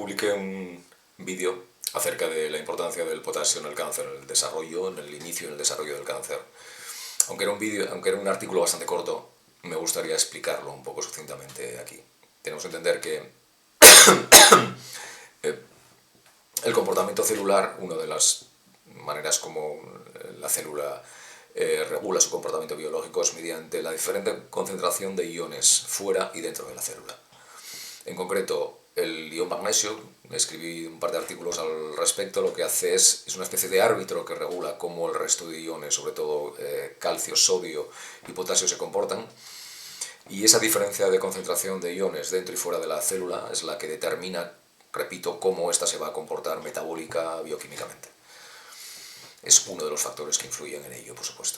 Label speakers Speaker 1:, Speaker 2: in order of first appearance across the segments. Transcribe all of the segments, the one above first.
Speaker 1: publiqué un vídeo acerca de la importancia del potasio en el cáncer, en el desarrollo, en el inicio y en el desarrollo del cáncer. Aunque era un artículo bastante corto, me gustaría explicarlo un poco sucintamente aquí. Tenemos que entender que el comportamiento celular, una de las maneras como la célula regula su comportamiento biológico es mediante la diferente concentración de iones fuera y dentro de la célula. En concreto, el ion magnesio, escribí un par de artículos al respecto, lo que hace es una especie de árbitro que regula cómo el resto de iones, sobre todo calcio, sodio y potasio, se comportan. Y esa diferencia de concentración de iones dentro y fuera de la célula es la que determina, repito, cómo ésta se va a comportar metabólica bioquímicamente. Es uno de los factores que influyen en ello, por supuesto.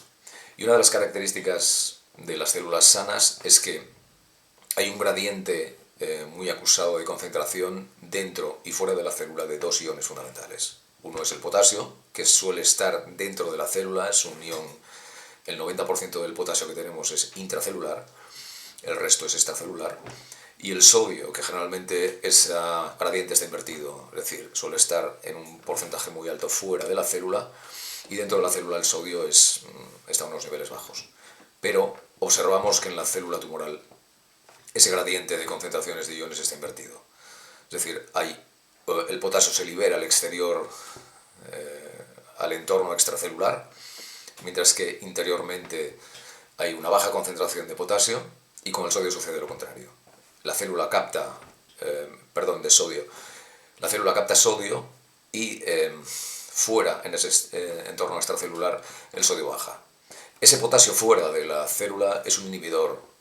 Speaker 1: Y una de las características de las células sanas es que hay un gradiente muy acusado de concentración dentro y fuera de la célula de dos iones fundamentales. Uno es el potasio, que suele estar dentro de la célula, es un ion, el 90% del potasio que tenemos es intracelular, el resto es extracelular, y el sodio, que generalmente ese gradiente está invertido, es decir, suele estar en un porcentaje muy alto fuera de la célula, y dentro de la célula el sodio está a unos niveles bajos. Pero observamos que en la célula tumoral ese gradiente de concentraciones de iones está invertido. Es decir, el potasio se libera al exterior, al entorno extracelular, mientras que interiormente hay una baja concentración de potasio, y con el sodio sucede lo contrario. La célula capta, de sodio. La célula capta sodio y fuera, en ese entorno extracelular, el sodio baja. Ese potasio fuera de la célula es un inhibidor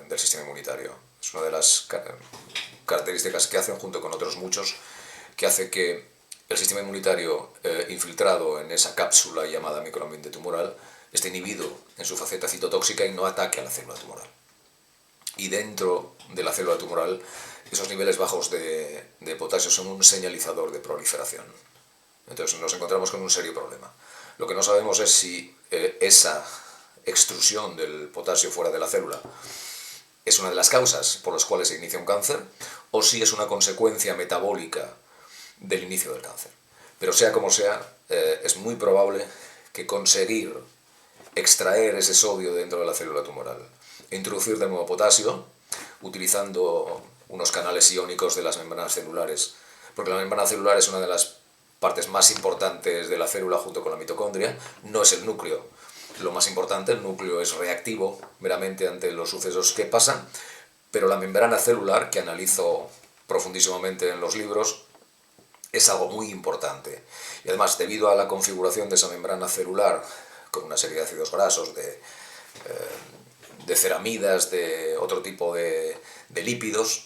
Speaker 1: del sistema inmunitario. Es una de las características que hacen, junto con otros muchos, que hace que el sistema inmunitario infiltrado en esa cápsula llamada microambiente tumoral esté inhibido en su faceta citotóxica y no ataque a la célula tumoral. Y dentro de la célula tumoral, esos niveles bajos de potasio son un señalizador de proliferación. Entonces nos encontramos con un serio problema. Lo que no sabemos es si esa extrusión del potasio fuera de la célula es una de las causas por las cuales se inicia un cáncer, o si es una consecuencia metabólica del inicio del cáncer. Pero sea como sea, es muy probable que conseguir extraer ese sodio dentro de la célula tumoral e introducir de nuevo potasio, utilizando unos canales iónicos de las membranas celulares, porque la membrana celular es una de las partes más importantes de la célula junto con la mitocondria, no es el núcleo lo más importante, el núcleo es reactivo meramente ante los sucesos que pasan, pero la membrana celular, que analizo profundísimamente en los libros, es algo muy importante. Y además, debido a la configuración de esa membrana celular, con una serie de ácidos grasos, de ceramidas, de otro tipo de lípidos,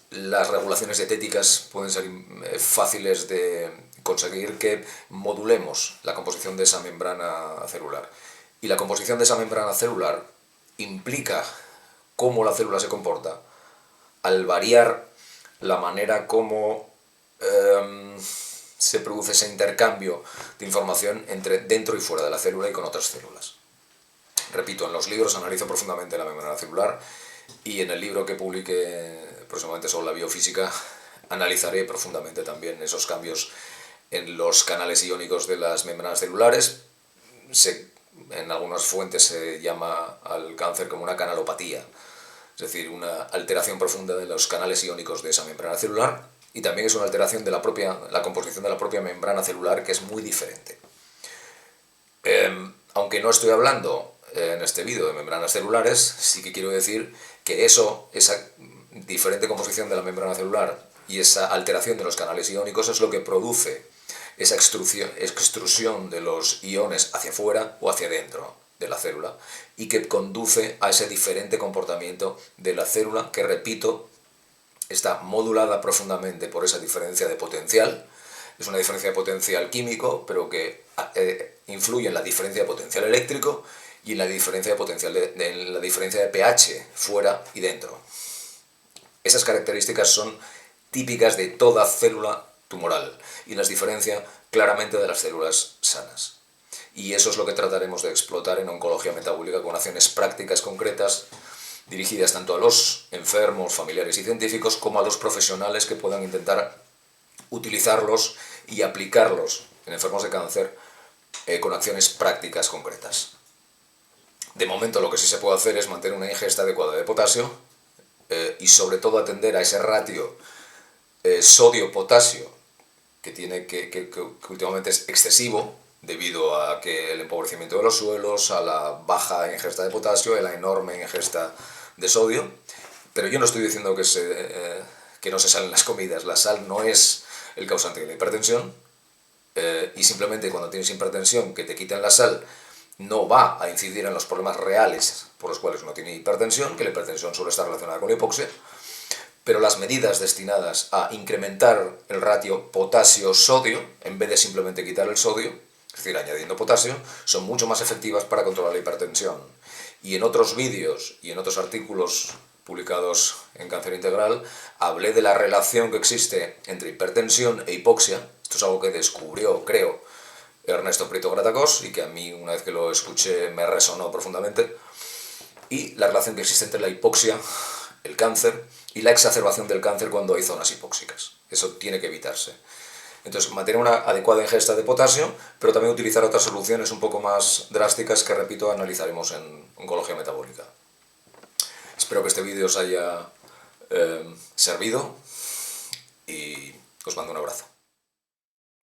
Speaker 1: las regulaciones dietéticas pueden ser fáciles de conseguir que modulemos la composición de esa membrana celular. Y la composición de esa membrana celular implica cómo la célula se comporta al variar la manera como se produce ese intercambio de información entre dentro y fuera de la célula y con otras células. Repito, en los libros analizo profundamente la membrana celular, y en el libro que publique próximamente sobre la biofísica analizaré profundamente también esos cambios en los canales iónicos de las membranas celulares. En algunas fuentes se llama al cáncer como una canalopatía, es decir, una alteración profunda de los canales iónicos de esa membrana celular, y también es una alteración de la composición de la propia membrana celular, que es muy diferente. Aunque no estoy hablando en este vídeo de membranas celulares, sí que quiero decir que esa diferente composición de la membrana celular y esa alteración de los canales iónicos es lo que produce esa extrusión de los iones hacia afuera o hacia dentro de la célula, y que conduce a ese diferente comportamiento de la célula, que, repito, está modulada profundamente por esa diferencia de potencial. Es una diferencia de potencial químico, pero que influye en la diferencia de potencial eléctrico y en la diferencia de pH fuera y dentro. Esas características son típicas de toda célula tumoral y las diferencia claramente de las células sanas. Y eso es lo que trataremos de explotar en oncología metabólica con acciones prácticas concretas dirigidas tanto a los enfermos, familiares y científicos como a los profesionales que puedan intentar utilizarlos y aplicarlos en enfermos de cáncer con acciones prácticas concretas. De momento lo que sí se puede hacer es mantener una ingesta adecuada de potasio y sobre todo atender a ese ratio sodio-potasio que últimamente es excesivo debido a que el empobrecimiento de los suelos, a la baja ingesta de potasio, a la enorme ingesta de sodio. Pero yo no estoy diciendo que no se salen las comidas. La sal no es el causante de la hipertensión y simplemente cuando tienes hipertensión que te quiten la sal no va a incidir en los problemas reales por los cuales uno tiene hipertensión, que la hipertensión suele estar relacionada con la hipoxia, pero las medidas destinadas a incrementar el ratio potasio-sodio, en vez de simplemente quitar el sodio, es decir, añadiendo potasio, son mucho más efectivas para controlar la hipertensión. Y en otros vídeos y en otros artículos publicados en Cáncer Integral, hablé de la relación que existe entre hipertensión e hipoxia. Esto es algo que descubrió, creo, Ernesto Prieto Gratacós y que a mí, una vez que lo escuché, me resonó profundamente. Y la relación que existe entre la hipoxia, el cáncer y la exacerbación del cáncer cuando hay zonas hipóxicas. Eso tiene que evitarse. Entonces, mantener una adecuada ingesta de potasio, pero también utilizar otras soluciones un poco más drásticas que, repito, analizaremos en oncología metabólica. Espero que este vídeo os haya servido y os mando un abrazo.